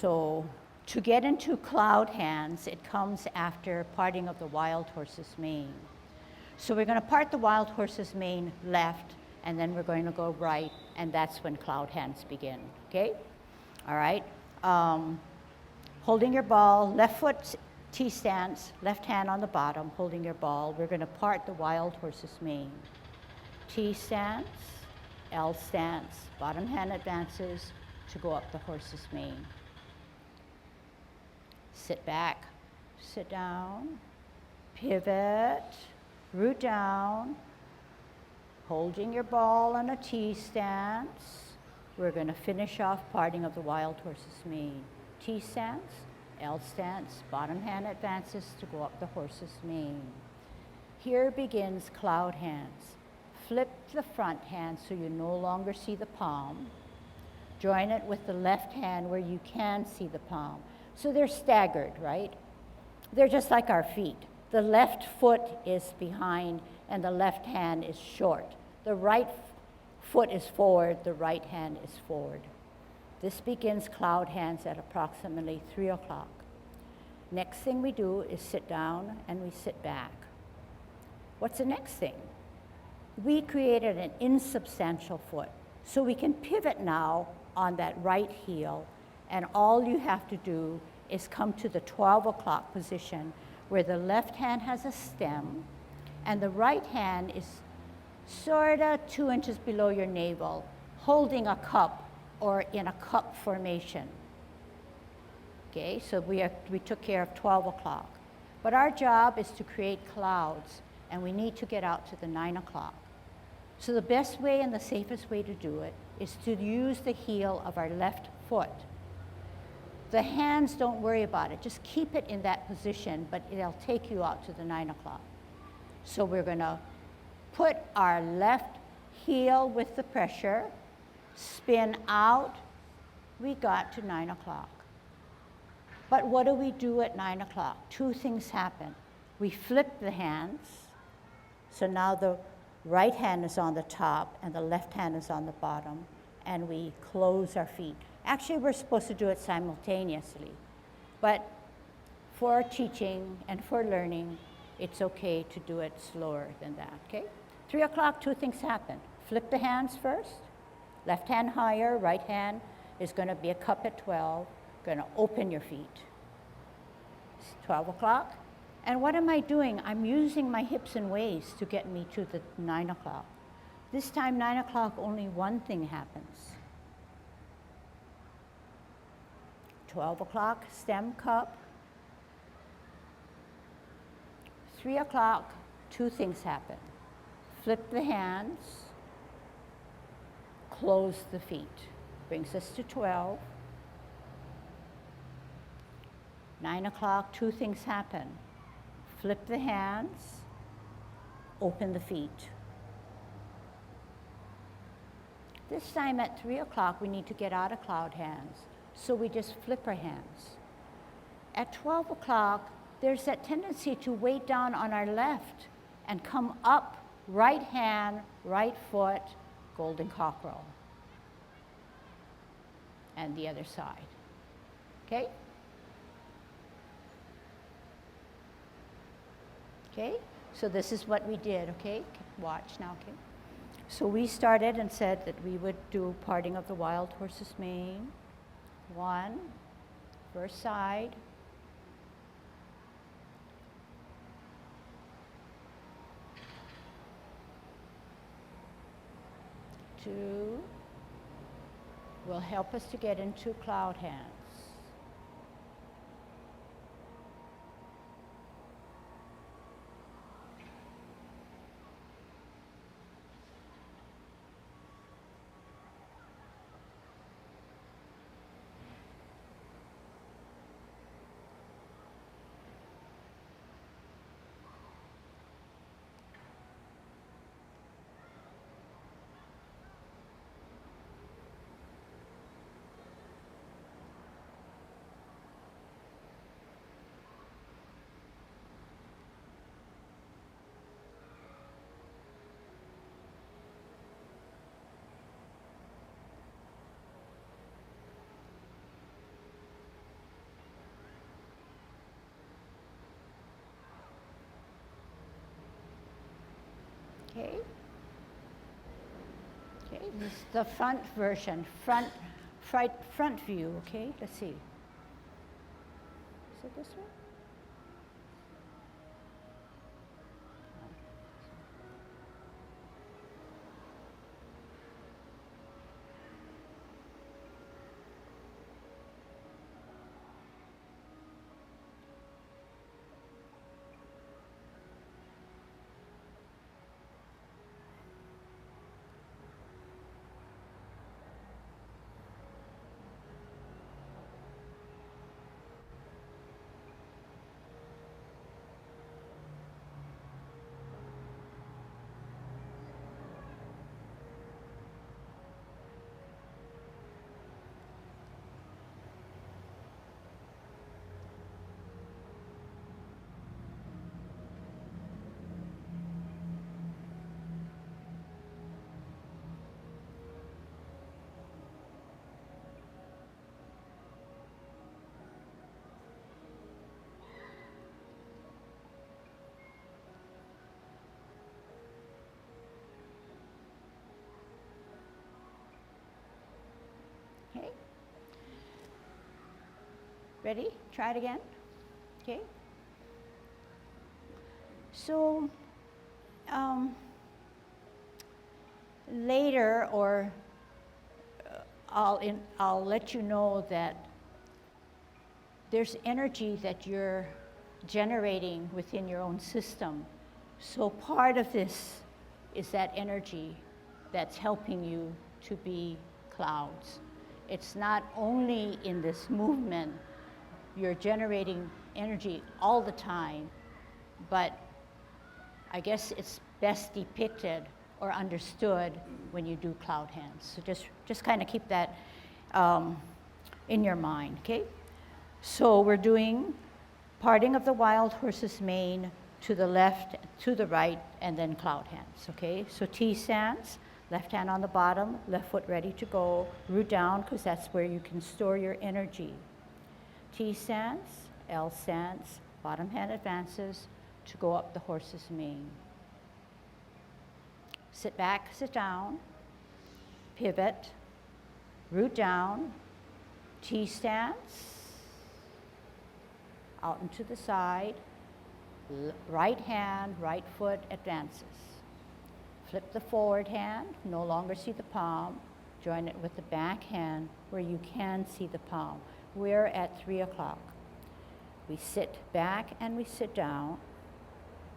So to get into cloud hands, it comes after parting of the wild horse's mane. So we're going to part the wild horse's mane left, and then we're going to go right, and that's when cloud hands begin, okay? All right. Holding your ball, left foot T stance, left hand on the bottom, holding your ball. We're going to part the wild horse's mane. T stance, L stance, bottom hand advances to go up the horse's mane. Sit back, sit down, pivot, root down, holding your ball on a T stance. We're going to finish off parting of the wild horse's mane. T stance, L stance, bottom hand advances to go up the horse's mane. Here begins cloud hands. Flip the front hand so you no longer see the palm. Join it with the left hand where you can see the palm. So they're staggered, right? They're just like our feet. The left foot is behind and the left hand is short. The right foot is forward, the right hand is forward. This begins cloud hands at approximately 3 o'clock. Next thing we do is sit down and we sit back. What's the next thing? We created an insubstantial foot. So we can pivot now on that right heel, and all you have to do is come to the 12 o'clock position where the left hand has a stem and the right hand is sort of 2 inches below your navel, holding a cup or in a cup formation. Okay, so we took care of 12 o'clock. But our job is to create clouds, and we need to get out to the 9 o'clock. So the best way and the safest way to do it is to use the heel of our left foot. The hands, don't worry about it. Just keep it in that position, but it'll take you out to the 9 o'clock. So we're going to put our left heel with the pressure, spin out, we got to 9 o'clock. But what do we do at 9 o'clock? 2 things happen. We flip the hands, so now the right hand is on the top and the left hand is on the bottom, and we close our feet. Actually, we're supposed to do it simultaneously, but for teaching and for learning, it's okay to do it slower than that, okay? 3 o'clock, 2 things happen. Flip the hands first, left hand higher, right hand is gonna be a cup at 12, gonna open your feet. It's 12 o'clock, and what am I doing? I'm using my hips and waist to get me to the 9 o'clock. This time, 9 o'clock, only one thing happens. 12 o'clock, stem cup. 3 o'clock, 2 things happen. Flip the hands, close the feet. Brings us to 12. 9 o'clock, 2 things happen. Flip the hands, open the feet. This time at 3 o'clock, we need to get out of cloud hands, so we just flip our hands. At 12 o'clock, there's that tendency to weight down on our left and come up, right hand, right foot, golden cockerel. And the other side, okay? Okay, so this is what we did, okay? Watch now, okay? So we started and said that we would do parting of the wild horse's mane. 1, first side. 2 will help us to get into cloud hands. Okay. Okay, this is the front version, front view, okay? Let's see. Is it this way? Okay. Ready? Try it again. Okay. So later, or I'll let you know that there's energy that you're generating within your own system. So part of this is that energy that's helping you to be clouds. It's not only in this movement, you're generating energy all the time, but I guess it's best depicted or understood when you do cloud hands. So just kind of keep that in your mind, okay? So we're doing parting of the wild horse's mane to the left, to the right, and then cloud hands, okay? So T stance, left hand on the bottom, left foot ready to go, root down, because that's where you can store your energy. T stance, L stance, bottom hand advances to go up the horse's mane. Sit back, sit down, pivot, root down, T stance, out and to the side, right hand, right foot advances. Flip the forward hand, no longer see the palm, join it with the back hand where you can see the palm. We're at 3 o'clock. We sit back and we sit down.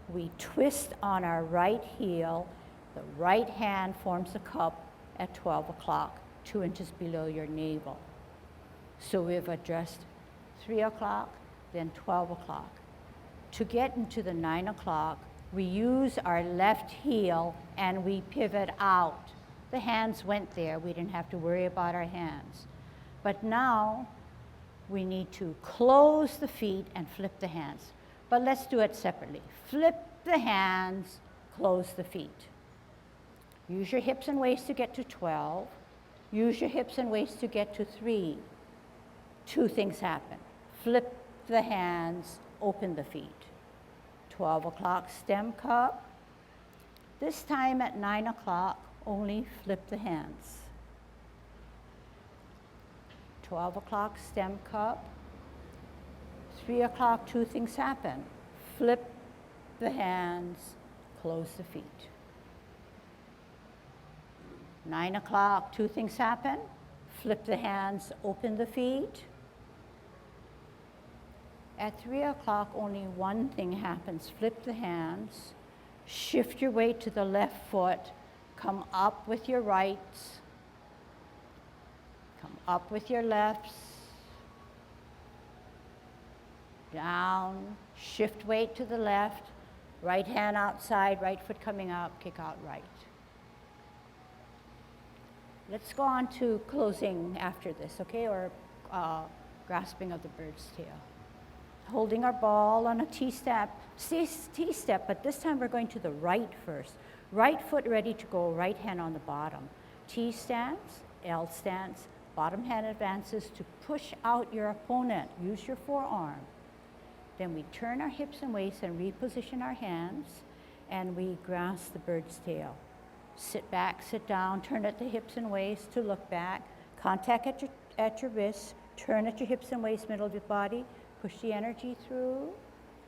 We twist on our right heel. The right hand forms a cup at 12 o'clock, 2 inches below your navel. So we've addressed 3 o'clock, then 12 o'clock. To get into the 9 o'clock, we use our left heel and we pivot out. The hands went there. We didn't have to worry about our hands. But now we need to close the feet and flip the hands. But let's do it separately. Flip the hands, close the feet. Use your hips and waist to get to 12. Use your hips and waist to get to 3. 2 things happen. Flip the hands, open the feet. 12 o'clock stem cup. This time at 9 o'clock, only flip the hands. 12 o'clock stem cup. 3 o'clock, 2 things happen. Flip the hands, close the feet. 9 o'clock, 2 things happen. Flip the hands, open the feet. At 3 o'clock, only 1 thing happens. Flip the hands, shift your weight to the left foot, come up with your rights, come up with your lefts, down, shift weight to the left, right hand outside, right foot coming up, kick out right. Let's go on to closing after this, okay, or grasping of the bird's tail. Holding our ball on a T-step, but this time we're going to the right first. Right foot ready to go, right hand on the bottom. T stance, L stance, bottom hand advances to push out your opponent. Use your forearm. Then we turn our hips and waist and reposition our hands. and we grasp the bird's tail. Sit back, sit down, turn at the hips and waist to look back. Contact at your wrists, turn at your hips and waist, middle of your body. Push the energy through.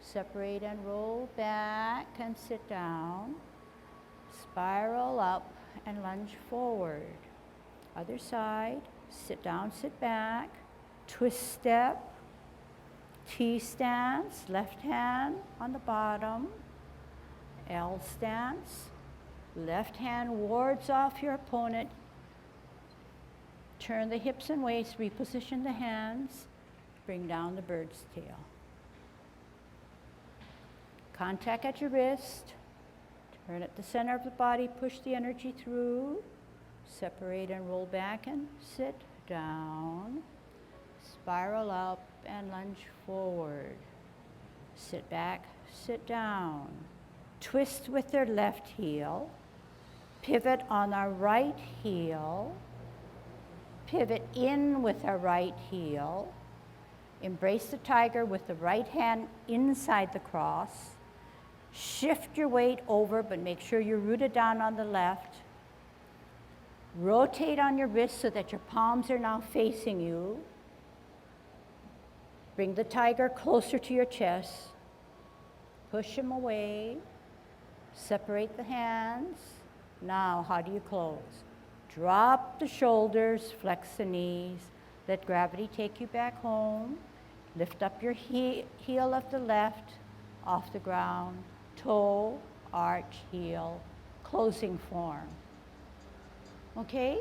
Separate and roll back and sit down. Spiral up and lunge forward. Other side, sit down, sit back. Twist step, T stance, left hand on the bottom. L stance, left hand wards off your opponent. Turn the hips and waist, reposition the hands, bring down the bird's tail. Contact at your wrist, turn at the center of the body, push the energy through, separate and roll back and sit down, spiral up and lunge forward. Sit back, sit down. Twist with their left heel, pivot on our right heel, pivot in with our right heel, embrace the tiger with the right hand inside the cross, shift your weight over, but make sure you're rooted down on the left, rotate on your wrists so that your palms are now facing you, bring the tiger closer to your chest, push him away, separate the hands. Now, how do you close? Drop the shoulders, flex the knees, let gravity take you back home. Lift up your heel of the left off the ground, toe, arch, heel, closing form. Okay?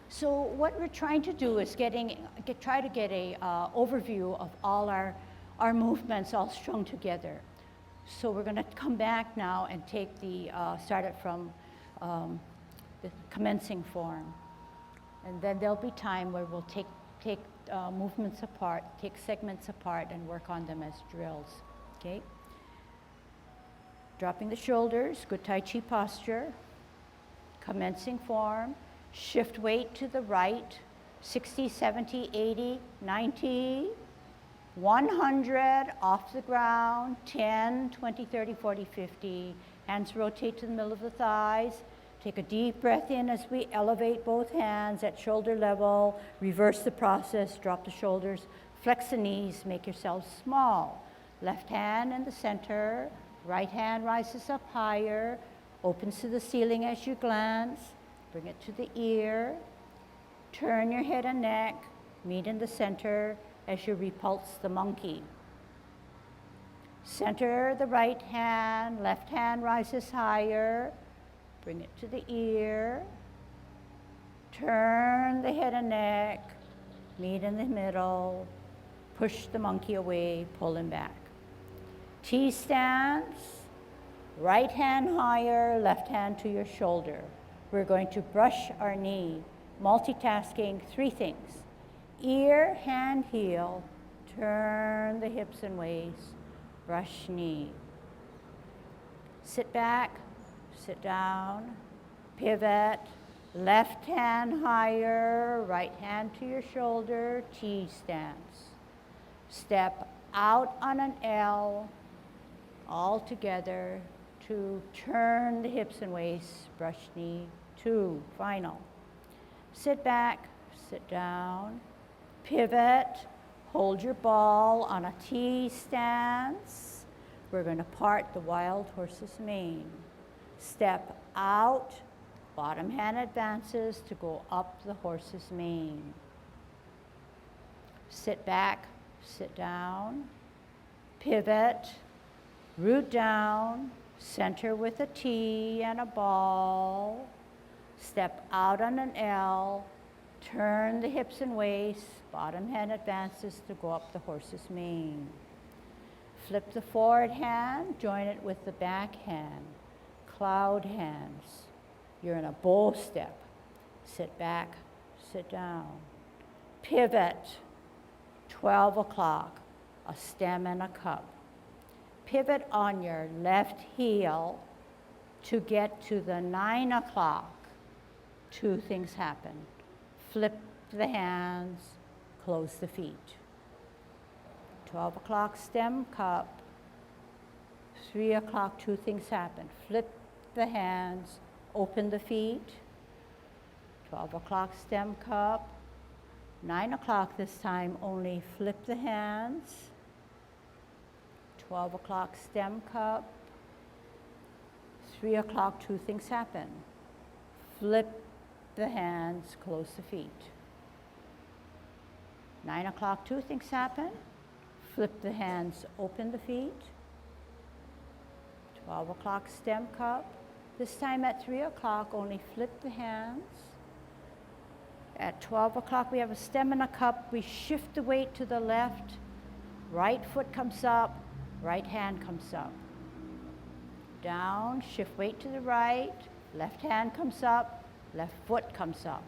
So what we're trying to do is try to get a overview of all our movements all strung together. So we're going to come back now and take start it from the commencing form. And then there'll be time where we'll take movements apart, take segments apart and work on them as drills, okay? Dropping the shoulders, good Tai Chi posture. Commencing form, shift weight to the right, 60, 70, 80, 90, 100, off the ground, 10, 20, 30, 40, 50. Hands rotate to the middle of the thighs. Take a deep breath in as we elevate both hands at shoulder level. Reverse the process, drop the shoulders, flex the knees, make yourselves small. Left hand in the center, right hand rises up higher, opens to the ceiling as you glance. Bring it to the ear. Turn your head and neck, meet in the center as you repulse the monkey. Center the right hand, left hand rises higher. Bring it to the ear. Turn the head and neck, meet in the middle. Push the monkey away, pull him back. T stance, right hand higher, left hand to your shoulder. We're going to brush our knee, multitasking 3 things. Ear, hand, heel, turn the hips and waist, brush knee. Sit back, sit down, pivot, left hand higher, right hand to your shoulder, T stance. Step out on an L, all together to turn the hips and waist, brush knee, 2, final. Sit back, sit down, pivot, hold your ball on a T stance. We're going to part the wild horse's mane. Step out, bottom hand advances to go up the horse's mane. Sit back, sit down, pivot, root down, center with a T and a ball. Step out on an L, turn the hips and waist, bottom hand advances to go up the horse's mane. Flip the forward hand, join it with the back hand. Cloud hands. You're in a bow step. Sit back, sit down. Pivot, 12 o'clock, a stem and a cup. Pivot on your left heel to get to the 9 o'clock. 2 things happen. Flip the hands, close the feet. 12 o'clock stem cup, 3 o'clock, 2 things happen. Flip the hands, open the feet. 12 o'clock, stem cup. 9 o'clock this time, only flip the hands. 12 o'clock, stem cup. 3 o'clock, 2 things happen. Flip the hands, close the feet. 9 o'clock, 2 things happen. Flip the hands, open the feet. 12 o'clock, stem cup. This time at 3 o'clock, only flip the hands. At 12 o'clock, we have a stem and a cup. We shift the weight to the left. Right foot comes up, right hand comes up. Down, shift weight to the right. Left hand comes up, left foot comes up.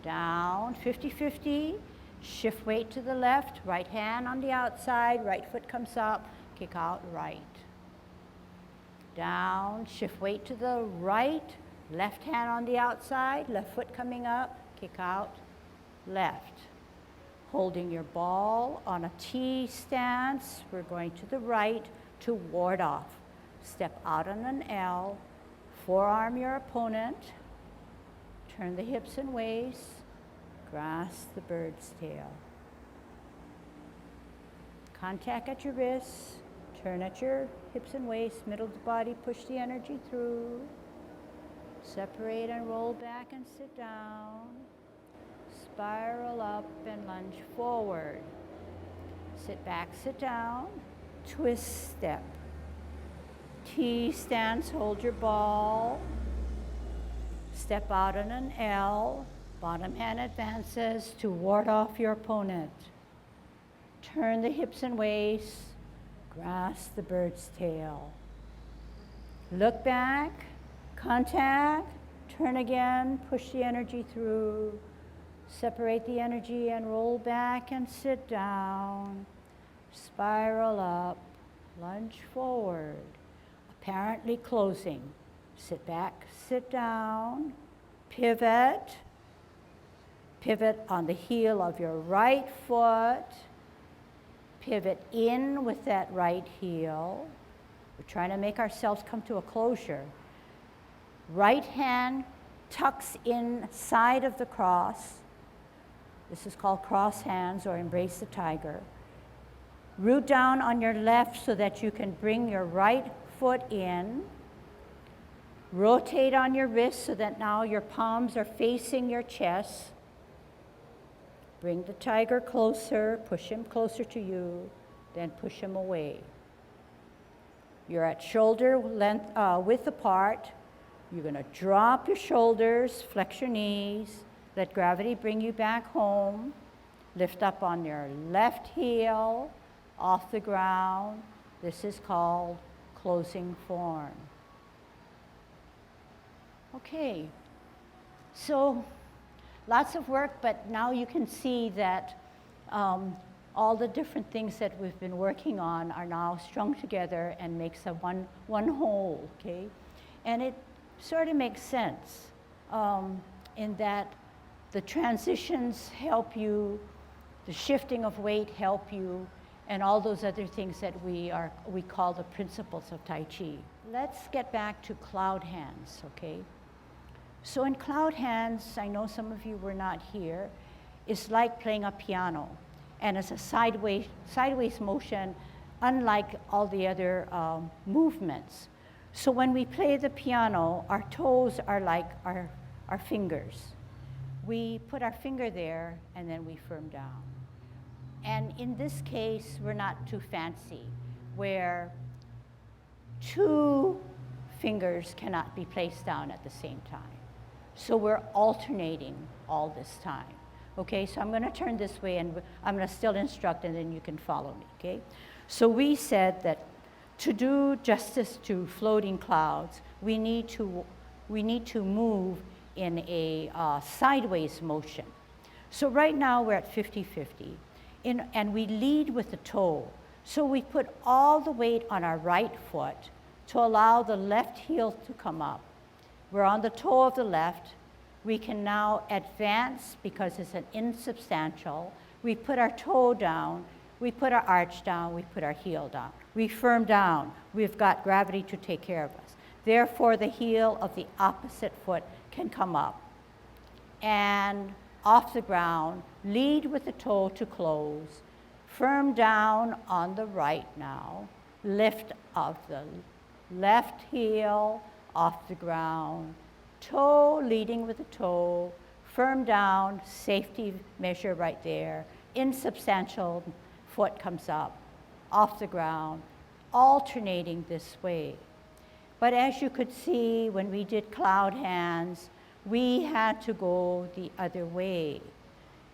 Down, 50-50. Shift weight to the left, right hand on the outside, right foot comes up, kick out right. Down, shift weight to the right, left hand on the outside, left foot coming up, kick out left. Holding your ball on a T stance, we're going to the right to ward off. Step out on an L, forearm your opponent, turn the hips and waist, grasp the bird's tail. Contact at your wrists, turn at your hips and waist, middle of the body, push the energy through. Separate and roll back and sit down. Spiral up and lunge forward. Sit back, sit down, twist step. T stance, hold your ball. Step out on an L. Bottom hand advances to ward off your opponent. Turn the hips and waist, grasp the bird's tail. Look back, contact, turn again, push the energy through, separate the energy and roll back and sit down. Spiral up, lunge forward, apparently closing. Sit back, sit down, pivot. Pivot on the heel of your right foot. Pivot in with that right heel. We're trying to make ourselves come to a closure. Right hand tucks inside of the cross. This is called cross hands or embrace the tiger. Root down on your left so that you can bring your right foot in. Rotate on your wrist so that now your palms are facing your chest. Bring the tiger closer, push him closer to you, then push him away. You're at shoulder length, width apart. You're going to drop your shoulders, flex your knees, let gravity bring you back home. Lift up on your left heel, off the ground. This is called closing form. Okay, so lots of work, but now you can see that all the different things that we've been working on are now strung together and makes a one whole, okay? And it sort of makes sense in that the transitions help you, the shifting of weight help you, and all those other things that we call the principles of Tai Chi. Let's get back to cloud hands, okay? So in cloud hands, I know some of you were not here, it's like playing a piano. And it's a sideways motion, unlike all the other movements. So when we play the piano, our toes are like our fingers. We put our finger there, and then we firm down. And in this case, we're not too fancy, where 2 fingers cannot be placed down at the same time. So we're alternating all this time. Okay, so I'm going to turn this way, and I'm going to still instruct, and then you can follow me, okay? So we said that to do justice to floating clouds, we need to move in a sideways motion. So right now we're at 50-50, and we lead with the toe. So we put all the weight on our right foot to allow the left heel to come up. We're on the toe of the left. We can now advance because it's an insubstantial. We put our toe down. We put our arch down, we put our heel down. We firm down, we've got gravity to take care of us. Therefore, the heel of the opposite foot can come up. And off the ground, lead with the toe to close. Firm down on the right now. Lift of the left heel off the ground. Toe leading with the toe. Firm down, safety measure right there. Insubstantial foot comes up, off the ground, alternating this way. But as you could see when we did cloud hands, we had to go the other way.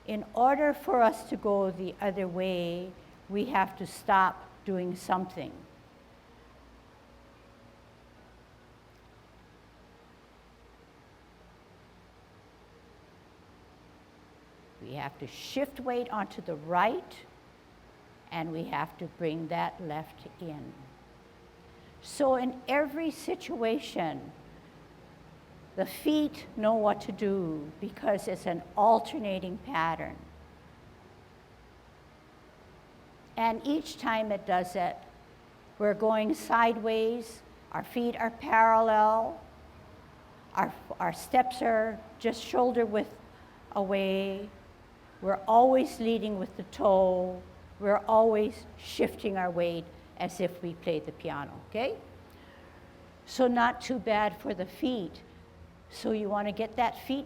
In order for us to go the other way, we have to stop doing something. We have to shift weight onto the right, and we have to bring that left in. So in every situation, the feet know what to do because it's an alternating pattern. And each time it does it, we're going sideways, our feet are parallel, our steps are just shoulder width away, we're always leading with the toe, we're always shifting our weight as if we played the piano, okay? So not too bad for the feet. So you want to get that feet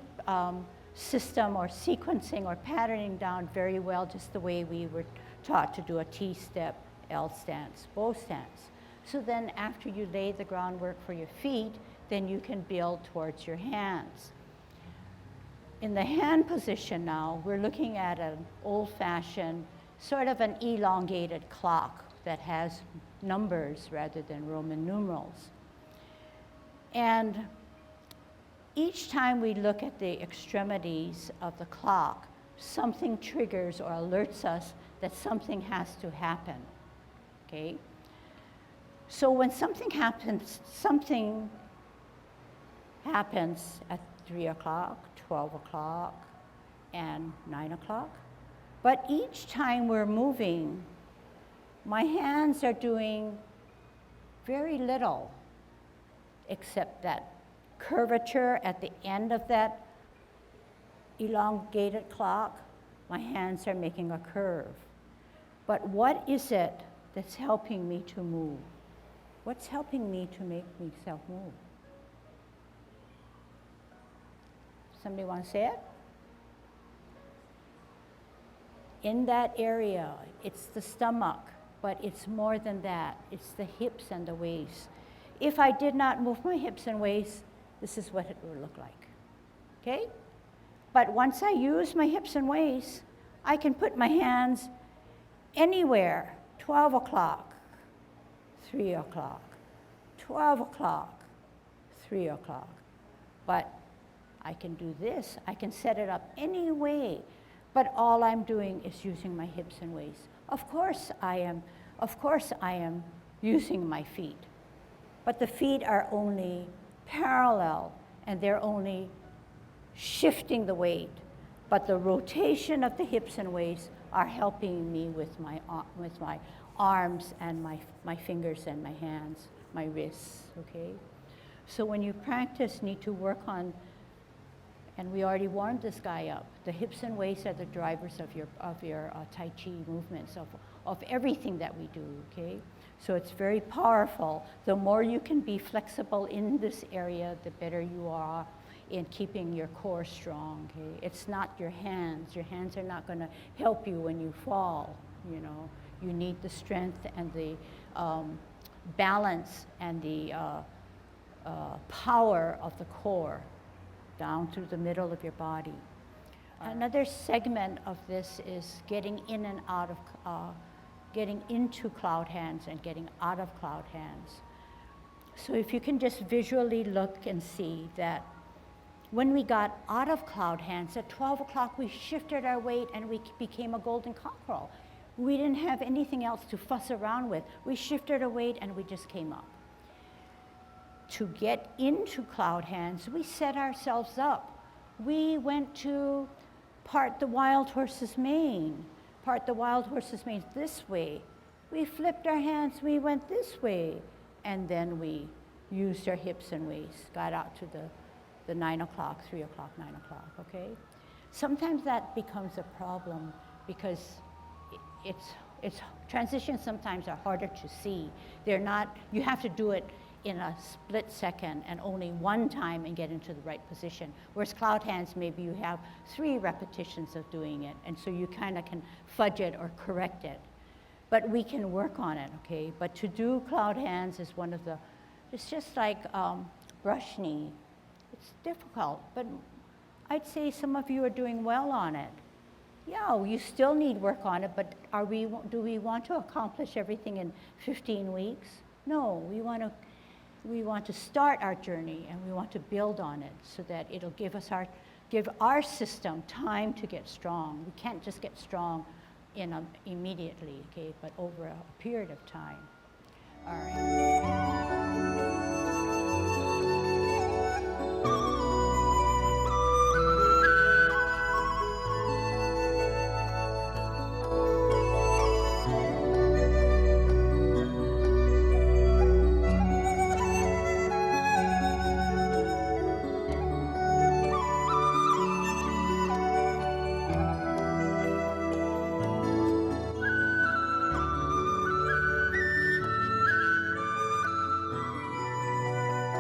system or sequencing or patterning down very well, just the way we were taught to do a T-step, L stance, bow stance. So then after you lay the groundwork for your feet, then you can build towards your hands. In the hand position now, we're looking at an old-fashioned, sort of an elongated clock that has numbers rather than Roman numerals. And each time we look at the extremities of the clock, something triggers or alerts us that something has to happen, okay? So when something happens at 3 o'clock, 12 o'clock, and 9 o'clock. But each time we're moving, my hands are doing very little, except that curvature at the end of that elongated clock, my hands are making a curve. But what is it that's helping me to move? What's helping me to make myself move? Somebody want to say it? In that area, it's the stomach, but it's more than that. It's the hips and the waist. If I did not move my hips and waist, this is what it would look like, okay? But once I use my hips and waist, I can put my hands anywhere, 12 o'clock, 3 o'clock, 12 o'clock, 3 o'clock. But I can do this, I can set it up any way, but all I'm doing is using my hips and waist. Of course I am using my feet, but the feet are only parallel and they're only shifting the weight, but the rotation of the hips and waist are helping me with my arms and my fingers and my hands, my wrists, okay? So when you practice, need to work on, and we already warmed this guy up, the hips and waist are the drivers of your Tai Chi movements, of everything that we do, okay? So it's very powerful. The more you can be flexible in this area, the better you are in keeping your core strong, okay? It's not your hands. Your hands are not gonna help you when you fall, you know? You need the strength and the balance and the power of the core down through the middle of your body. Another segment of this is getting in and out of, getting into cloud hands and getting out of cloud hands. So if you can just visually look and see that when we got out of cloud hands, at 12 o'clock we shifted our weight and we became a golden cockerel. We didn't have anything else to fuss around with. We shifted our weight and we just came up. To get into cloud hands, we set ourselves up. We went to part the wild horse's mane. part the wild horse's mane this way. We flipped our hands, we went this way. And then we used our hips and waists, got out to the 9 o'clock, 3 o'clock, 9 o'clock, okay? Sometimes that becomes a problem because it's transitions sometimes are harder to see. They're not, you have to do it in a split second and only one time and get into the right position. Whereas cloud hands, maybe you have 3 repetitions of doing it, and so you kind of can fudge it or correct it. But we can work on it, okay? But to do cloud hands is one of the, it's just like brush knee. It's difficult, but I'd say some of you are doing well on it. Yeah, you still need work on it, but do we want to accomplish everything in 15 weeks? No, we want to start our journey and we want to build on it so that it'll give our system time to get strong. We can't just get strong immediately, okay, but over a period of time. All right.